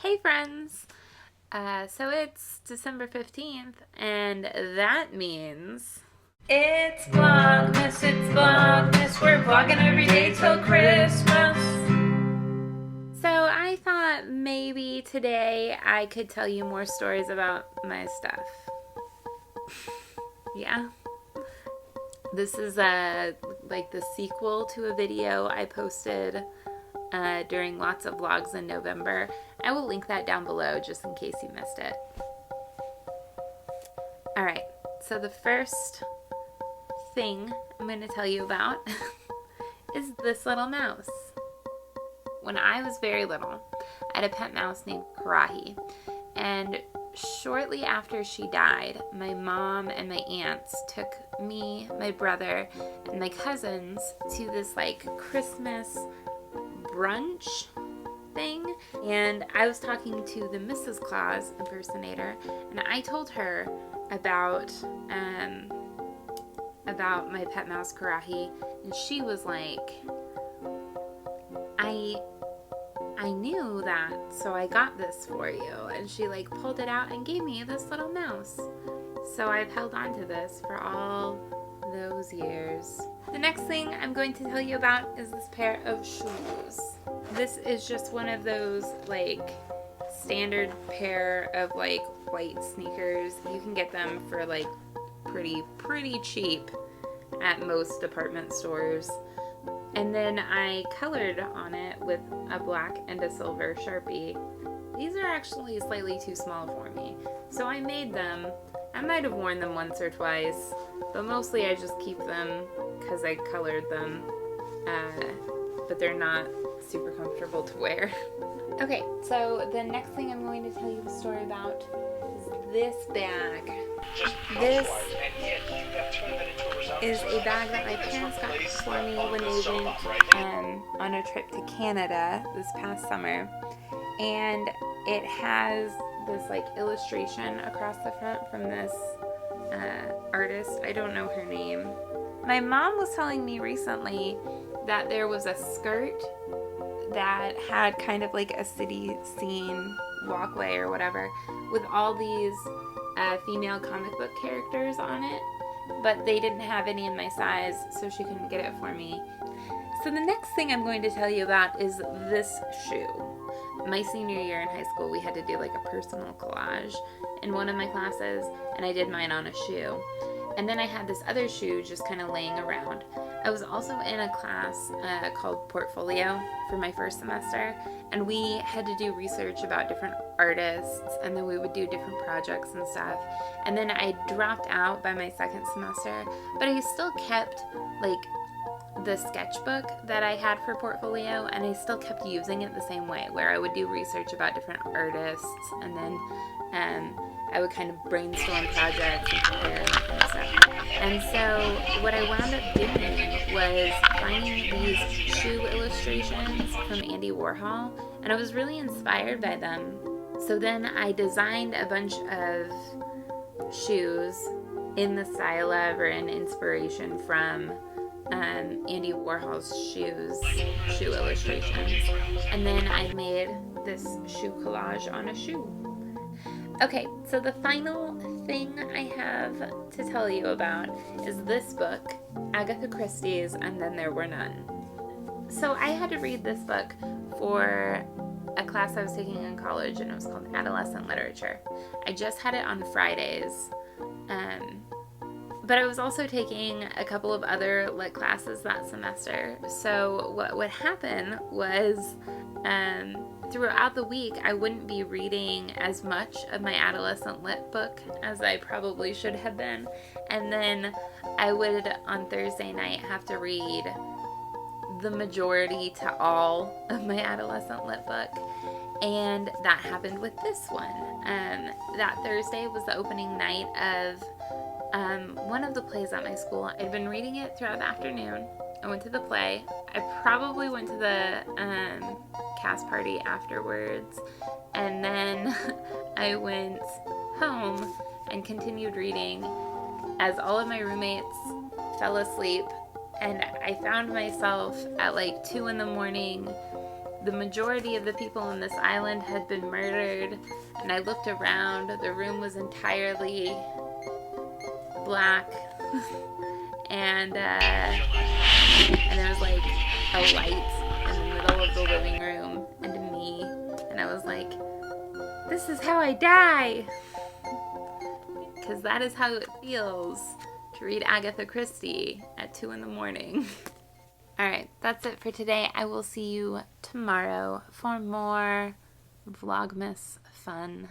Hey friends! So it's December 15th, and that means it's Vlogmas, we're vlogging every day till Christmas. So I thought maybe today I could tell you more stories about my stuff. Yeah. This is like the sequel to a video I posted during lots of vlogs in November. I will link that down below just in case you missed it. Alright, so the first thing I'm going to tell you about is this little mouse. When I was very little, I had a pet mouse named Karahi, and shortly after she died, my mom and my aunts took me, my brother, and my cousins to this like Christmas brunch thing, and I was talking to the Mrs. Claus impersonator, and I told her about my pet mouse Karahi, and she was like, I knew that, so I got this for you. And she like pulled it out and gave me this little mouse. So I've held on to this for all those years. The next thing I'm going to tell you about is this pair of shoes. This is just one of those like standard pair of like white sneakers. You can get them for like pretty cheap at most department stores. And then I colored on it with a black and a silver Sharpie. These are actually slightly too small for me, so I made them. I might have worn them once or twice, but mostly I just keep them because I colored them, but they're not super comfortable to wear. Okay, so the next thing I'm going to tell you a story about is this bag. This is a bag that my parents got for me when they went on a trip to Canada this past summer, and it has this like illustration across the front from this artist. I don't know her name. My mom was telling me recently that there was a skirt that had kind of like a city scene walkway or whatever with all these female comic book characters on it, but they didn't have any in my size, so she couldn't get it for me. So the next thing I'm going to tell you about is this shoe. My senior year in high school, we had to do like a personal collage in one of my classes, and I did mine on a shoe. And then I had this other shoe just kind of laying around. I was also in a class called Portfolio for my first semester, and we had to do research about different artists, and then we would do different projects and stuff. And then I dropped out by my second semester, but I still kept like the sketchbook that I had for Portfolio, and I still kept using it the same way, where I would do research about different artists, and then I would kind of brainstorm projects and prepare and kind of stuff. And so what I wound up doing was finding these shoe illustrations from Andy Warhol, and I was really inspired by them. So then I designed a bunch of shoes in the style of or in inspiration from Andy Warhol's shoe illustrations. And then I made this shoe collage on a shoe. Okay, so the final thing I have to tell you about is this book, Agatha Christie's And Then There Were None. So I had to read this book for a class I was taking in college, and it was called Adolescent Literature. I just had it on Fridays, but I was also taking a couple of other lit classes that semester. So what would happen was throughout the week, I wouldn't be reading as much of my adolescent lit book as I probably should have been. And then I would, on Thursday night, have to read the majority to all of my adolescent lit book. And that happened with this one. That Thursday was the opening night of one of the plays at my school. I'd been reading it throughout the afternoon. I went to the play. I probably went to the cast party afterwards, and then I went home and continued reading as all of my roommates fell asleep, and I found myself at like 2 in the morning the majority of the people on this island had been murdered. And I looked around. The room was entirely black. And there was like a light in the middle of the living room and me. And I was like, this is how I die. Because that is how it feels to read Agatha Christie at 2 in the morning. Alright, that's it for today. I will see you tomorrow for more Vlogmas fun.